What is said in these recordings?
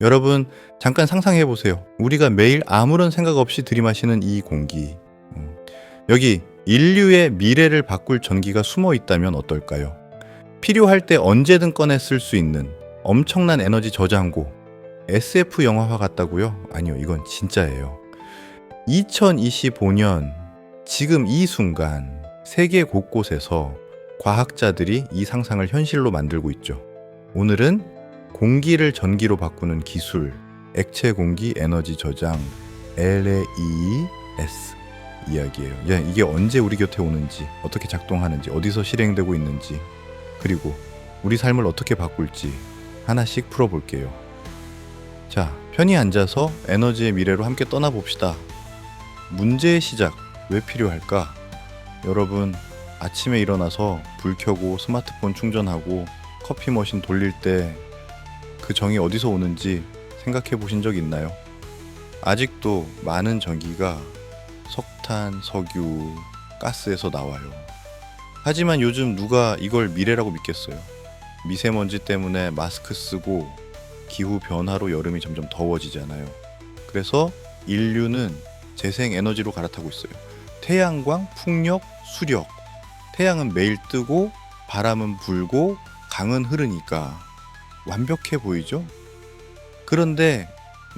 여러분, 잠깐 상상해 보세요. 우리가 매일 아무런 생각 없이 들이마시는 이 공기. 여기 인류의 미래를 바꿀 전기가 숨어 있다면 어떨까요? 필요할 때 언제든 꺼내 쓸 수 있는 엄청난 에너지 저장고. SF 영화화 같다고요? 아니요, 이건 진짜예요. 2025년 지금 이 순간 세계 곳곳에서 과학자들이 이 상상을 현실로 만들고 있죠. 오늘은 공기를 전기로 바꾸는 기술, 액체 공기 에너지 저장, LAES 이야기예요. 이게 언제 우리 곁에 오는지, 어떻게 작동하는지, 어디서 실행되고 있는지, 그리고 우리 삶을 어떻게 바꿀지 하나씩 풀어볼게요. 자, 편히 앉아서 에너지의 미래로 함께 떠나봅시다. 문제의 시작, 왜 필요할까? 여러분, 아침에 일어나서 불 켜고 스마트폰 충전하고 커피 머신 돌릴 때 그 정이 어디서 오는지 생각해 보신 적 있나요? 아직도 많은 전기가 석탄, 석유, 가스에서 나와요. 하지만 요즘 누가 이걸 미래라고 믿겠어요? 미세먼지 때문에 마스크 쓰고 기후 변화로 여름이 점점 더워지잖아요. 그래서 인류는 재생 에너지로 갈아타고 있어요. 태양광, 풍력, 수력. 태양은 매일 뜨고 바람은 불고 강은 흐르니까 완벽해 보이죠? 그런데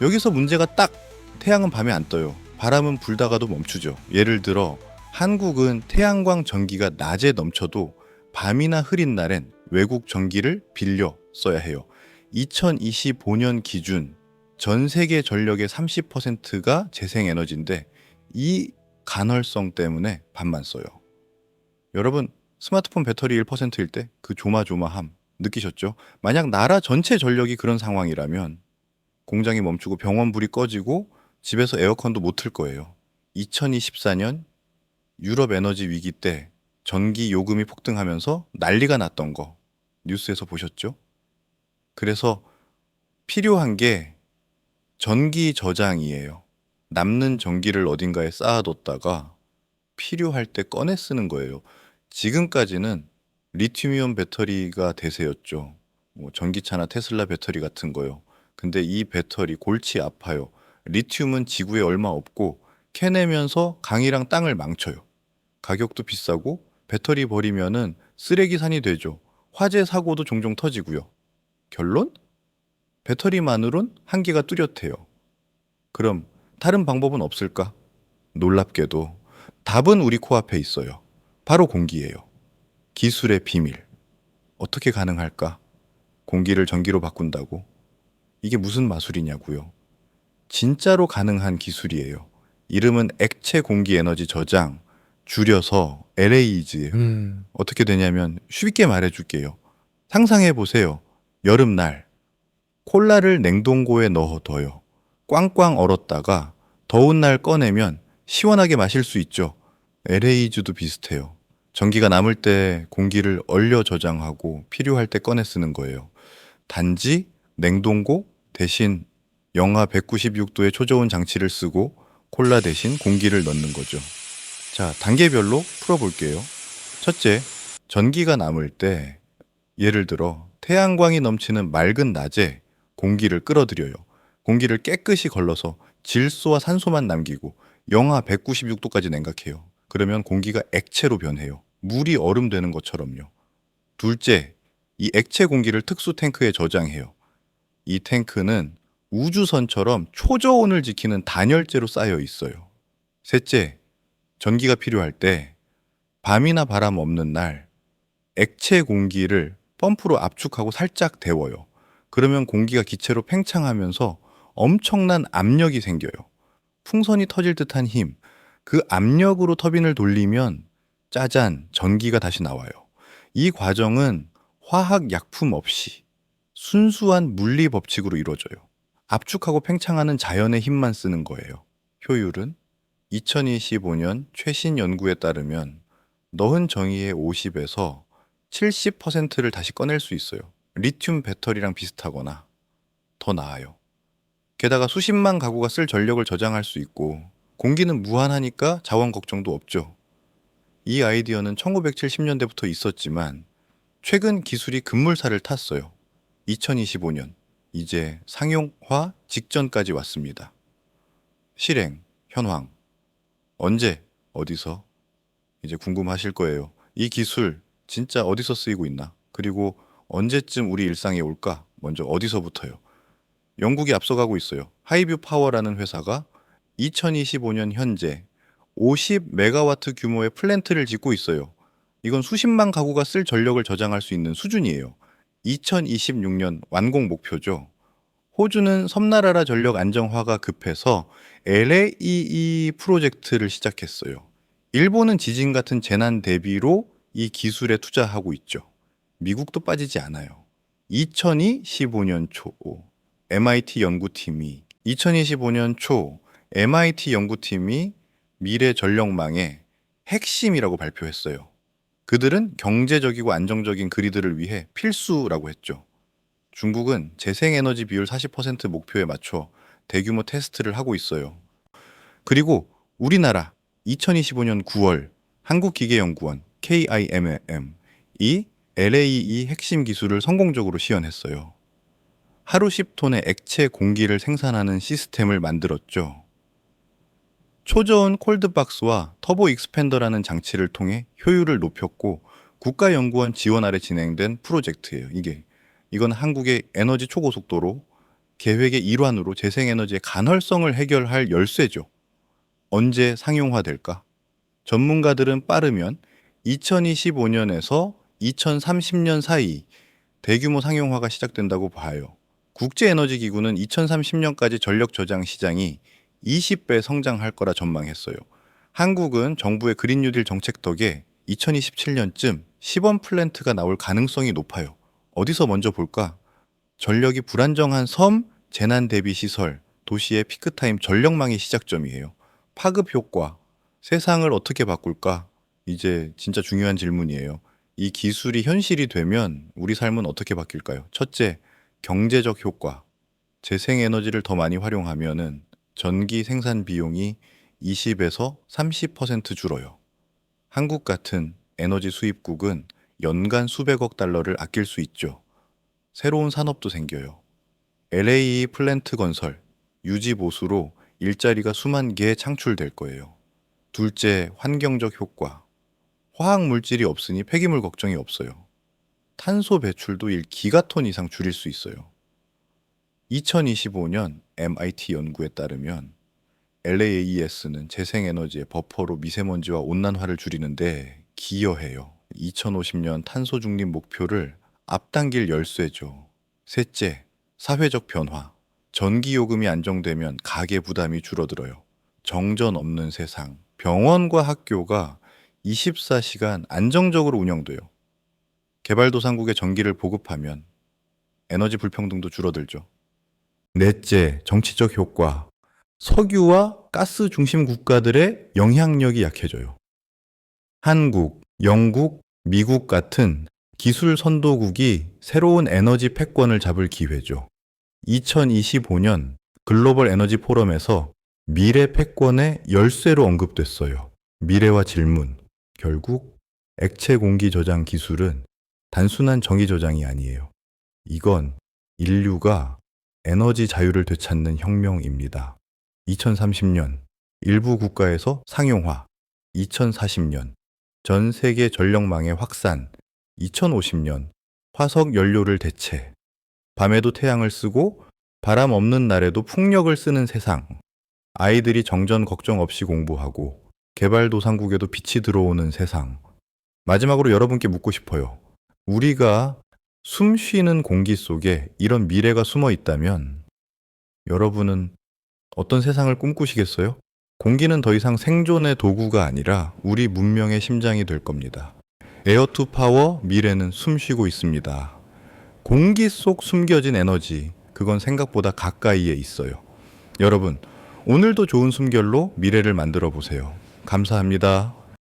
여기서 문제가 딱 태양은 밤에 안 떠요. 바람은 불다가도 멈추죠. 예를 들어 한국은 태양광 전기가 낮에 넘쳐도 밤이나 흐린 날엔 외국 전기를 빌려 써야 해요. 2025년 기준 전 세계 전력의 30%가 재생에너지인데 이 간헐성 때문에 밤만 써요. 여러분, 스마트폰 배터리 1%일 때 그 조마조마함 느끼셨죠? 만약 나라 전체 전력이 그런 상황이라면 공장이 멈추고 병원 불이 꺼지고 집에서 에어컨도 못 틀 거예요. 2024년 유럽 에너지 위기 때 전기 요금이 폭등하면서 난리가 났던 거 뉴스에서 보셨죠? 그래서 필요한 게 전기 저장이에요. 남는 전기를 어딘가에 쌓아뒀다가 필요할 때 꺼내 쓰는 거예요. 지금까지는 리튬이온 배터리가 대세였죠. 뭐 전기차나 테슬라 배터리 같은 거요. 근데 이 배터리 골치 아파요. 리튬은 지구에 얼마 없고 캐내면서 강이랑 땅을 망쳐요. 가격도 비싸고 배터리 버리면은 쓰레기산이 되죠. 화재 사고도 종종 터지고요. 결론? 배터리만으론 한계가 뚜렷해요. 그럼 다른 방법은 없을까? 놀랍게도 답은 우리 코앞에 있어요. 바로 공기예요. 기술의 비밀. 어떻게 가능할까? 공기를 전기로 바꾼다고? 이게 무슨 마술이냐고요? 진짜로 가능한 기술이에요. 이름은 액체 공기 에너지 저장, 줄여서 LAES예요. 어떻게 되냐면 쉽게 말해줄게요. 상상해 보세요. 여름날 콜라를 냉동고에 넣어둬요. 꽝꽝 얼었다가 더운 날 꺼내면 시원하게 마실 수 있죠. LAES도 비슷해요. 전기가 남을 때 공기를 얼려 저장하고 필요할 때 꺼내 쓰는 거예요. 단지 냉동고 대신 영하 196도의 초저온 장치를 쓰고 콜라 대신 공기를 넣는 거죠. 자, 단계별로 풀어볼게요. 첫째, 전기가 남을 때 예를 들어 태양광이 넘치는 맑은 낮에 공기를 끌어들여요. 공기를 깨끗이 걸러서 질소와 산소만 남기고 영하 196도까지 냉각해요. 그러면 공기가 액체로 변해요. 물이 얼음 되는 것처럼요. 둘째, 이 액체 공기를 특수 탱크에 저장해요. 이 탱크는 우주선처럼 초저온을 지키는 단열재로 쌓여 있어요. 셋째, 전기가 필요할 때 밤이나 바람 없는 날 액체 공기를 펌프로 압축하고 살짝 데워요. 그러면 공기가 기체로 팽창하면서 엄청난 압력이 생겨요. 풍선이 터질 듯한 힘. 그 압력으로 터빈을 돌리면 짜잔, 전기가 다시 나와요. 이 과정은 화학 약품 없이 순수한 물리 법칙으로 이루어져요. 압축하고 팽창하는 자연의 힘만 쓰는 거예요. 효율은 2025년 최신 연구에 따르면 너은 정의의 50에서 70%를 다시 꺼낼 수 있어요. 리튬 배터리랑 비슷하거나 더 나아요. 게다가 수십만 가구가 쓸 전력을 저장할 수 있고 공기는 무한하니까 자원 걱정도 없죠. 이 아이디어는 1970년대부터 있었지만 최근 기술이 급물살을 탔어요. 2025년 이제 상용화 직전까지 왔습니다. 실행, 현황. 언제, 어디서? 이제 궁금하실 거예요. 이 기술 진짜 어디서 쓰이고 있나? 그리고 언제쯤 우리 일상에 올까? 먼저 어디서부터요? 영국이 앞서가고 있어요. 하이뷰 파워라는 회사가 2025년 현재 50메가와트 규모의 플랜트를 짓고 있어요. 이건 수십만 가구가 쓸 전력을 저장할 수 있는 수준이에요. 2026년 완공 목표죠. 호주는 섬나라라 전력 안정화가 급해서 LAEE 프로젝트를 시작했어요. 일본은 지진 같은 재난 대비로 이 기술에 투자하고 있죠. 미국도 빠지지 않아요. 2025년 초 MIT 연구팀이 2025년 초 MIT 연구팀이 미래 전력망의 핵심이라고 발표했어요. 그들은 경제적이고 안정적인 그리드를 위해 필수라고 했죠. 중국은 재생에너지 비율 40% 목표에 맞춰 대규모 테스트를 하고 있어요. 그리고 우리나라 2025년 9월 한국기계연구원 KIMM이 LAE 핵심 기술을 성공적으로 시연했어요. 하루 10톤의 액체 공기를 생산하는 시스템을 만들었죠. 초저온 콜드박스와 터보 익스펜더라는 장치를 통해 효율을 높였고 국가연구원 지원 아래 진행된 프로젝트예요. 이건 한국의 에너지 초고속도로 계획의 일환으로 재생에너지의 간헐성을 해결할 열쇠죠. 언제 상용화될까? 전문가들은 빠르면 2025년에서 2030년 사이 대규모 상용화가 시작된다고 봐요. 국제에너지기구는 2030년까지 전력 저장 시장이 20배 성장할 거라 전망했어요. 한국은 정부의 그린 뉴딜 정책 덕에 2027년쯤 시범 플랜트가 나올 가능성이 높아요. 어디서 먼저 볼까? 전력이 불안정한 섬, 재난 대비 시설, 도시의 피크타임 전력망이 시작점이에요. 파급 효과, 세상을 어떻게 바꿀까? 이제 진짜 중요한 질문이에요. 이 기술이 현실이 되면 우리 삶은 어떻게 바뀔까요? 첫째, 경제적 효과. 재생에너지를 더 많이 활용하면은 전기 생산 비용이 20에서 30% 줄어요. 한국 같은 에너지 수입국은 연간 수백억 달러를 아낄 수 있죠. 새로운 산업도 생겨요. LAE 플랜트 건설, 유지 보수로 일자리가 수만 개 창출될 거예요. 둘째, 환경적 효과. 화학 물질이 없으니 폐기물 걱정이 없어요. 탄소 배출도 1기가톤 이상 줄일 수 있어요. 2025년 MIT 연구에 따르면 LAES는 재생에너지의 버퍼로 미세먼지와 온난화를 줄이는데 기여해요. 2050년 탄소 중립 목표를 앞당길 열쇠죠. 셋째, 사회적 변화. 전기요금이 안정되면 가계 부담이 줄어들어요. 정전 없는 세상. 병원과 학교가 24시간 안정적으로 운영돼요. 개발도상국에 전기를 보급하면 에너지 불평등도 줄어들죠. 넷째, 정치적 효과. 석유와 가스 중심 국가들의 영향력이 약해져요. 한국, 영국, 미국 같은 기술 선도국이 새로운 에너지 패권을 잡을 기회죠. 2025년 글로벌 에너지 포럼에서 미래 패권의 열쇠로 언급됐어요. 미래와 질문. 결국 액체 공기 저장 기술은 단순한 전기 저장이 아니에요. 이건 인류가 에너지 자유를 되찾는 혁명입니다. 2030년 일부 국가에서 상용화, 2040년 전 세계 전력망의 확산, 2050년 화석 연료를 대체, 밤에도 태양을 쓰고 바람 없는 날에도 풍력을 쓰는 세상, 아이들이 정전 걱정 없이 공부하고 개발도상국에도 빛이 들어오는 세상. 마지막으로 여러분께 묻고 싶어요. 우리가 숨 쉬는 공기 속에 이런 미래가 숨어 있다면 여러분은 어떤 세상을 꿈꾸시겠어요? 공기는 더 이상 생존의 도구가 아니라 우리 문명의 심장이 될 겁니다. 에어 투 파워 미래는 숨 쉬고 있습니다. 공기 속 숨겨진 에너지, 그건 생각보다 가까이에 있어요. 여러분, 오늘도 좋은 숨결로 미래를 만들어 보세요. 감사합니다.